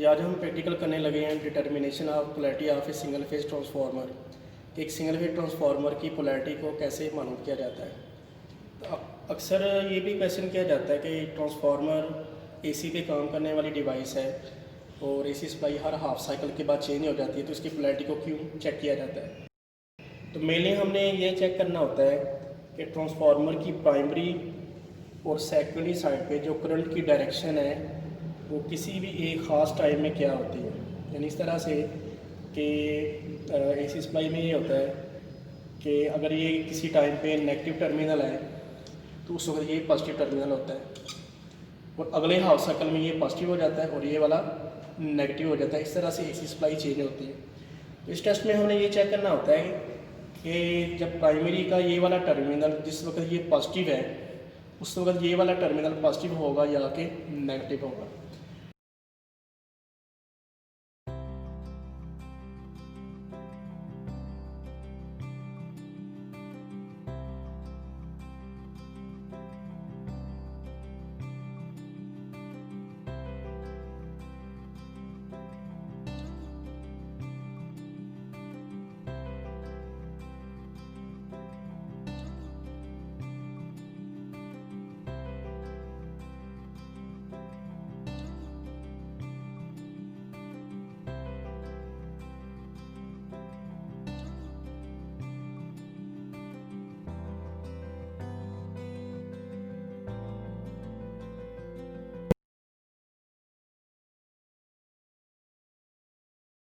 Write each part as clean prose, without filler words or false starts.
जी आज हम प्रैक्टिकल करने लगे हैं determination of polarity of a single phase transformer. एक सिंगल फेज ट्रांसफार्मर की पोलैरिटी को कैसे मालूम किया जाता है। तो अक्सर ये भी क्वेश्चन किया जाता है कि ट्रांसफार्मर एसी पे काम करने वाली डिवाइस है और एसी सप्लाई हर हाफ साइकिल के बाद चेंज हो जाती है, तो इसकी पोलैरिटी को क्यों चेक किया जाता है। तो मेनली हमने ये चेक करना होता है कि ट्रांसफार्मर की प्राइमरी और सेकेंडरी साइड पे जो करंट की डायरेक्शन है वो किसी भी एक ख़ास टाइम में क्या होती है। यानी इस तरह से कि एसी सप्लाई में ये होता है कि अगर ये किसी टाइम पे नेगेटिव टर्मिनल है तो उस वक्त ये पॉजिटिव टर्मिनल होता है और अगले हाफ साइकिल में ये पॉजिटिव हो जाता है और ये वाला नेगेटिव हो जाता है। इस तरह से एसी सप्लाई चेंज होती है। तो इस टेस्ट में हमने ये चेक करना होता है कि जब प्राइमरी का ये वाला टर्मिनल जिस वक्त ये पॉजिटिव है उस वक्त ये वाला टर्मिनल पॉजिटिव होगा या कि नेगेटिव होगा।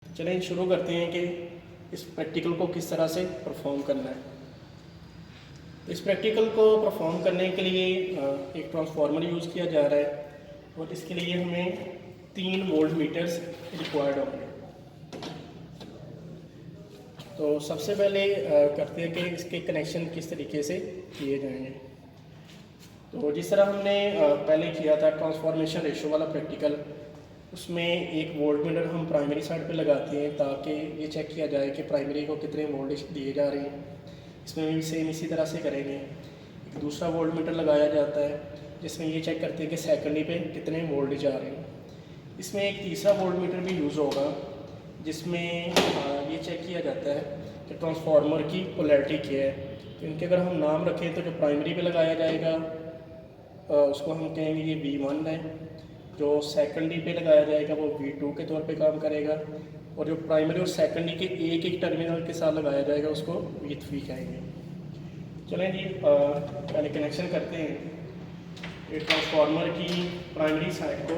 चलें शुरू करते हैं कि इस प्रैक्टिकल को किस तरह से परफॉर्म करना है। इस प्रैक्टिकल को परफॉर्म करने के लिए एक ट्रांसफार्मर यूज़ किया जा रहा है और इसके लिए हमें 3 वोल्ट मीटर्स रिक्वायर्ड होंगे। तो सबसे पहले करते हैं कि इसके कनेक्शन किस तरीके से किए जाएंगे। तो जिस तरह हमने पहले किया था ट्रांसफॉर्मेशन रेशो वाला प्रैक्टिकल, उसमें एक वोल्ट मीटर हम प्राइमरी साइड पे लगाते हैं ताकि ये चेक किया जाए कि प्राइमरी को कितने वोल्टेज दिए जा रहे हैं। इसमें भी सेम इसी तरह से करेंगे। एक दूसरा वोल्ट मीटर लगाया जाता है जिसमें ये चेक करते हैं कि सेकेंडरी पे कितने वोल्टेज आ रहे हैं। इसमें एक तीसरा वोल्ट मीटर भी यूज़ होगा जिसमें ये चेक किया जाता है कि ट्रांसफार्मर की पोलैरिटी क्या है। तो इनके अगर हम नाम रखें तो जो प्राइमरी पे लगाया जाएगा उसको हम कहेंगे ये V1 है, जो सेकेंडरी पे लगाया जाएगा वो V2 के तौर पे काम करेगा और जो प्राइमरी और सेकेंडरी के एक एक टर्मिनल के साथ लगाया जाएगा उसको V3 कहेंगे। चलें जी पहले कनेक्शन करते हैं। ये ट्रांसफार्मर की प्राइमरी साइड को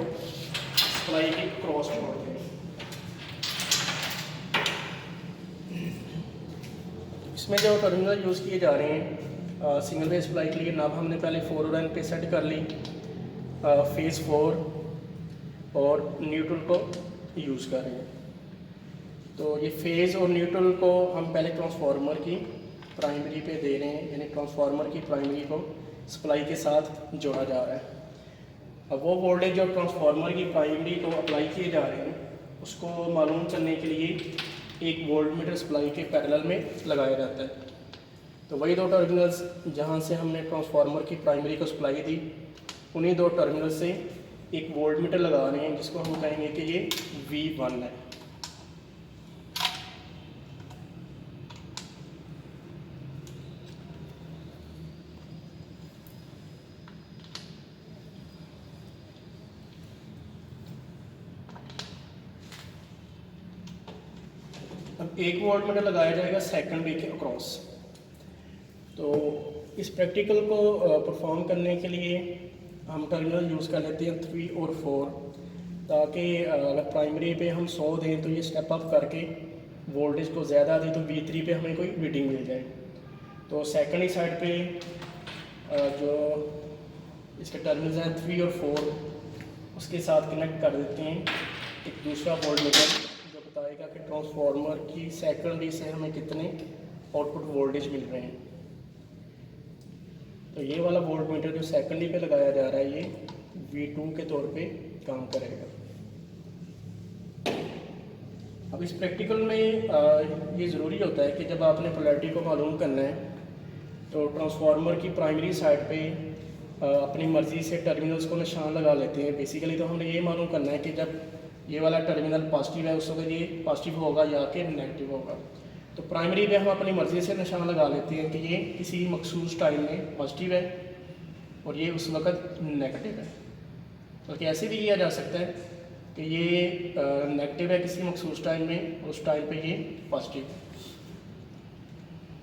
सप्लाई के क्रॉस छोड़ते हैं। इसमें जो टर्मिनल यूज़ किए जा रहे हैं सिंगल फेज सप्लाई के लिए नब हमने पहले 4 और N पे सेट कर ली, फेज़ 4 और न्यूट्रल को यूज़ कर रहे हैं। तो ये फेज़ और न्यूट्रल को हम पहले ट्रांसफार्मर की प्राइमरी पे दे रहे हैं, यानी ट्रांसफार्मर की प्राइमरी को सप्लाई के साथ जोड़ा जा रहा है। अब वो वोल्टेज जो ट्रांसफार्मर की प्राइमरी को अप्लाई किए जा रहे हैं उसको मालूम करने के लिए एक वोल्ट मीटर सप्लाई के पैरेलल में लगाया जाता है। तो वही 2 टर्मिनल्स जहाँ से हमने ट्रांसफार्मर की प्राइमरी को सप्लाई दी उन्हीं 2 टर्मिनल से एक वोल्ट मीटर लगा रहे हैं जिसको हम कहेंगे कि ये V1 है। अब 1 वोल्ट मीटर लगाया जाएगा सेकेंडरी के अक्रॉस। तो इस प्रैक्टिकल को परफॉर्म करने के लिए हम टर्मिनल यूज़ कर लेते हैं 3 और 4, ताकि अगर प्राइमरी पे हम 100 दें तो ये स्टेप अप करके वोल्टेज को ज़्यादा दें तो V3 पे हमें कोई रीडिंग मिल जाए। तो सेकेंडरी साइड पे जो इसके टर्मिनल हैं 3 और 4 उसके साथ कनेक्ट कर देते हैं एक दूसरा वोल्ट मीटर जो बताएगा कि ट्रांसफार्मर की सेकेंडरी से हमें कितने आउटपुट वोल्टेज मिल रहे हैं। तो ये वाला वोल्ट मीटर जो सेकेंडरी पे लगाया जा रहा है ये V2 के तौर पे काम करेगा। अब इस प्रैक्टिकल में ये ज़रूरी होता है कि जब आपने पोलैरिटी को मालूम करना है तो ट्रांसफार्मर की प्राइमरी साइड पे अपनी मर्ज़ी से टर्मिनल्स को निशान लगा लेते हैं। बेसिकली तो हमने ये मालूम करना है कि जब ये वाला टर्मिनल पॉजिटिव है उस वक्त ये पॉजिटिव होगा या कि नेगेटिव होगा। तो प्राइमरी पे हम अपनी मर्ज़ी से निशान लगा लेते हैं कि ये किसी मखसूस टाइम में पॉजिटिव है और ये उस वक्त नेगेटिव है। बल्कि ऐसे भी किया जा सकता है कि ये नेगेटिव है किसी मखसूस टाइम में, उस टाइम पे ये पॉजिटिव है।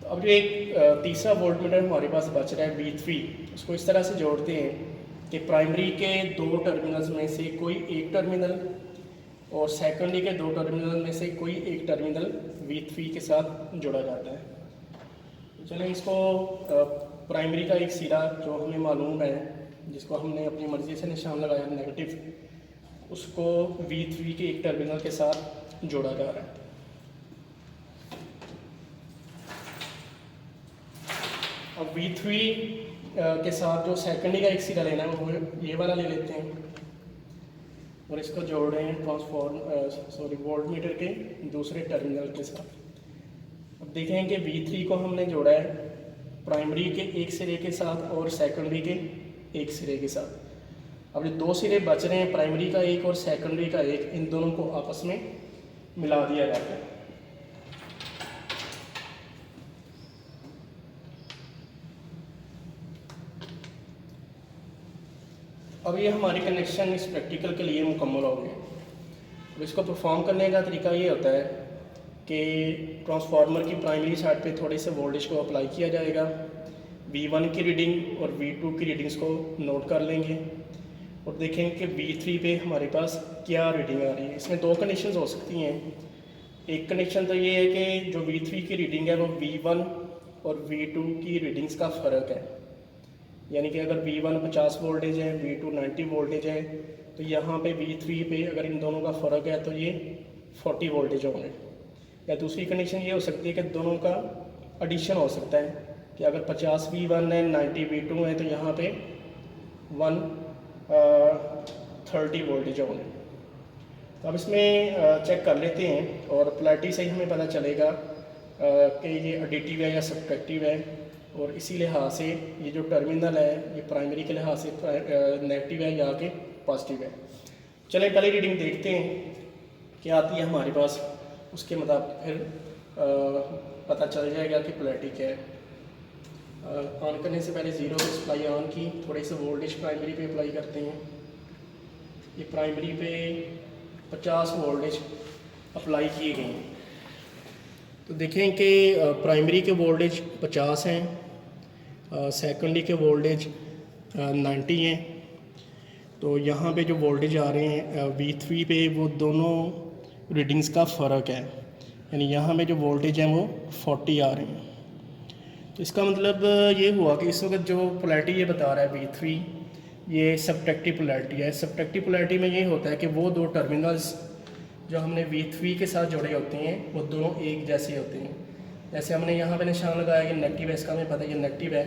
तो अब जो एक तीसरा वोल्टमीटर हमारे पास बच रहा है V3, उसको इस तरह से जोड़ते हैं कि प्राइमरी के दो टर्मिनल्स में से कोई एक टर्मिनल और सेकेंडरी के दो टर्मिनल में से कोई एक टर्मिनल V3 के साथ जोड़ा जाता है। चलें इसको प्राइमरी का एक सिरा जो हमें मालूम है, जिसको हमने अपनी मर्ज़ी से निशान लगाया नेगेटिव, उसको V3 के एक टर्मिनल के साथ जोड़ा जा रहा है। अब V3 के साथ जो सेकेंडरी का एक सिरा लेना है वो ये वाला ले लेते हैं और इसको जोड़ रहे हैं वोल्टमीटर के दूसरे टर्मिनल के साथ। अब देखें कि V3 को हमने जोड़ा है प्राइमरी के एक सिरे के साथ और सेकेंडरी के एक सिरे के साथ। अब जो दो सिरे बच रहे हैं, प्राइमरी का एक और सेकेंडरी का एक, इन दोनों को आपस में मिला दिया जाता है। अब ये हमारी कनेक्शन इस प्रैक्टिकल के लिए मुकम्मल हो गए। अब इसको परफॉर्म करने का तरीका ये होता है कि ट्रांसफार्मर की प्राइमरी साइड पे थोड़े से वोल्टेज को अप्लाई किया जाएगा, V1 की रीडिंग और V2 की रीडिंग्स को नोट कर लेंगे और देखेंगे कि V3 पे हमारे पास क्या रीडिंग आ रही है। इसमें दो कंडीशंस हो सकती हैं। एक कंडीशन तो ये है कि जो V3 की रीडिंग है वो V1 और V2 की रीडिंग्स का फ़र्क है, यानी कि अगर V1 50 वोल्टेज है, V2 90 वोल्टेज है, तो यहाँ पे V3 पे अगर इन दोनों का फ़र्क है तो ये 40 वोल्टेज होंगे। या दूसरी कंडीशन ये हो सकती है कि दोनों का एडिशन हो सकता है कि अगर 50 V1 है 90 V2 है तो यहाँ पे 130 वोल्टेज होंगे। तो अब इसमें चेक कर लेते हैं और पोलैरिटी से ही हमें पता चलेगा कि ये एडिटिव है या सब्ट्रैक्टिव है, और इसी लिहाज से ये जो टर्मिनल है ये प्राइमरी के लिहाज से नेगेटिव है या कि पॉजिटिव है। चलें पहले रीडिंग देखते हैं क्या आती है हमारे पास, उसके मुताबिक फिर पता चल जाएगा कि पोलैरिटी क्या है। ऑन करने से पहले ज़ीरो पे सप्लाई ऑन की, थोड़े से वोल्टेज प्राइमरी पे अप्लाई करते हैं। ये प्राइमरी पे 50 वोल्टेज अप्लाई किए गए हैं। तो देखें कि प्राइमरी के वोल्टेज 50 हैं, सेकेंडरी के वोल्टेज 90 हैं। तो यहाँ पे जो वोल्टेज आ रहे हैं V3 पे वो दोनों रीडिंग्स का फ़र्क है, यानी यहाँ पे जो वोल्टेज हैं वो 40 आ रहे हैं। तो इसका मतलब ये हुआ कि इस वक्त जो पोलैरिटी ये बता रहा है V3, ये सब्ट्रैक्टिव पोलैरिटी है। सब्ट्रैक्टिव पोलैरिटी में ये होता है कि वो दो टर्मिनल्स जो हमने V3 के साथ जोड़े होते हैं वो दोनों एक जैसे होते हैं। जैसे हमने यहाँ पे निशान लगाया कि नेगेटिव है, इसका हमें पता है ये नेगेटिव है,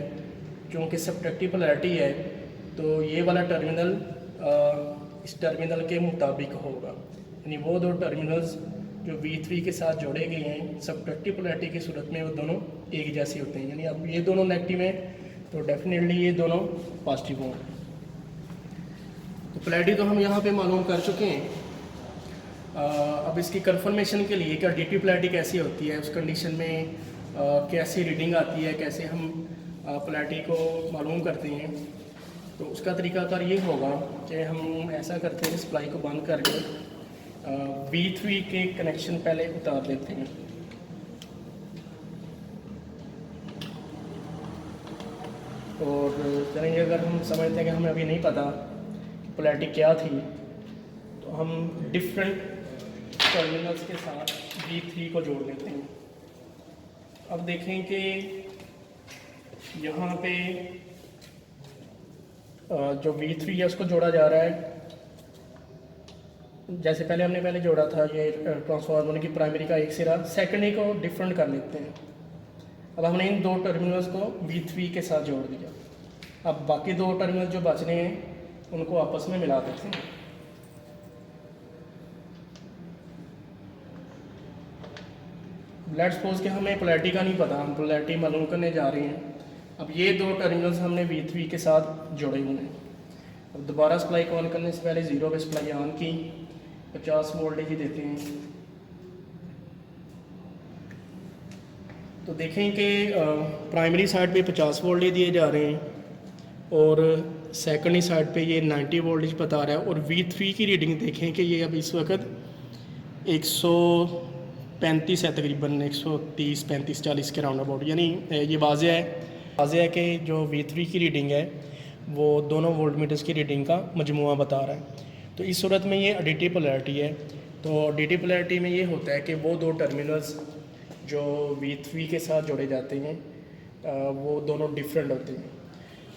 क्योंकि सब्ट्रैक्टिव पोलैरिटी है तो ये वाला टर्मिनल इस टर्मिनल के मुताबिक होगा, यानी वो दो टर्मिनल्स जो V3 के साथ जोड़े गए हैं सब्ट्रैक्टिव पोलैरिटी की सूरत में वो दोनों एक जैसे होते हैं। यानी अब ये दोनों नेगेटिव हैं तो डेफिनेटली ये दोनों पॉजिटिव होंगे। तो पोलैरिटी तो हम यहाँ पे मालूम कर चुके हैं। अब इसकी कंफर्मेशन के लिए कि एडिटिव पोलैरिटी कैसी होती है, उस कंडीशन में कैसी रीडिंग आती है, कैसे हम पोलैरिटी को मालूम करते हैं, तो उसका तरीकाकार ये होगा कि हम ऐसा करते हैं, सप्लाई को बंद करके V3 के कनेक्शन पहले उतार देते हैं। और चलेंगे अगर हम समझते हैं कि हमें अभी नहीं पता पोलैरिटी क्या थी, तो हम डिफरेंट टर्मिनल्स के साथ V3 को जोड़ देते हैं। अब देखें कि यहाँ पे जो V3 है उसको जोड़ा जा रहा है, जैसे पहले जोड़ा था ये ट्रांसफार्मर की प्राइमरी का एक सिरा, सेकेंडरी को डिफरेंट कर लेते हैं। अब हमने इन दो टर्मिनल्स को V3 के साथ जोड़ दिया। अब बाकी दो टर्मिनल जो बच रहे हैं उनको आपस में मिला देते हैं। लेट्स सपोज कि हमें पोलैरिटी का नहीं पता, हम पोलैरिटी मालूम करने जा रहे हैं। अब ये दो टर्मिनल्स हमने V3 के साथ जोड़े हुए हैं। अब दोबारा सप्लाई को ऑन करने से पहले ज़ीरो पे सप्लाई ऑन की, 50 वोल्टेज ही देते हैं। तो देखें कि प्राइमरी साइड पे 50 वोल्टेज दिए जा रहे हैं और सेकेंडरी साइड पे ये 90 वोल्टेज बता रहा है। और V3 की रीडिंग देखें कि ये अब इस वक्त 135 है, तकरीबन 130-35-40 के राउंड अबाउट, यानी ये वाज़े है कि जो V3 की रीडिंग है वो दोनों वोल्टमीटर्स की रीडिंग का मजमुआ बता रहा है। तो इस सूरत में ये एडिटिव पोलैरिटी है। तो एडिटिव पोलैरिटी में ये होता है कि वो दो टर्मिनल्स जो V3 के साथ जोड़े जाते हैं वो दोनों डिफरेंट होते हैं।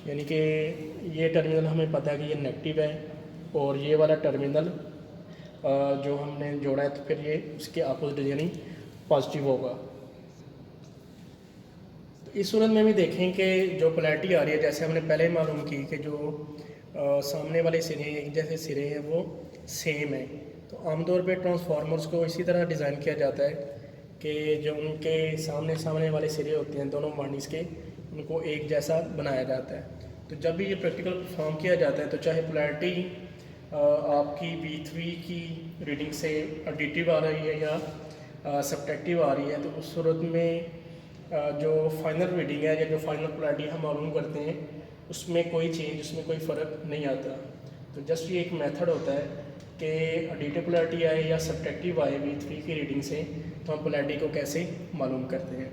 यानी कि ये टर्मिनल हमें पता है कि ये नेगेटिव है और ये वाला टर्मिनल जो हमने जोड़ा है तो फिर ये उसके अपोजिट यानी पॉजिटिव होगा। तो इस सूरत में भी देखें कि जो पोलैरिटी आ रही है, जैसे हमने पहले मालूम की कि जो सामने वाले सिरे एक जैसे सिरे हैं वो सेम है। तो आमतौर पे ट्रांसफार्मर्स को इसी तरह डिज़ाइन किया जाता है कि जो उनके सामने वाले सिरे होते हैं दोनों वाइंडिंग्स के, उनको एक जैसा बनाया जाता है। तो जब भी ये प्रैक्टिकल परफॉर्म किया जाता है तो चाहे पोलैरिटी आपकी V3 की रीडिंग से एडिटिव आ रही है या सब्ट्रैक्टिव आ रही है, तो उस सूरत में जो फाइनल रीडिंग है या जो फाइनल पोलैरिटी हम मालूम करते हैं उसमें कोई चेंज, उसमें कोई फ़र्क नहीं आता। तो जस्ट ये एक मेथड होता है कि एडिटिव पोलैरिटी आए या सब्ट्रैक्टिव आए V3 की रीडिंग से, तो हम पोलैरिटी को कैसे मालूम करते हैं।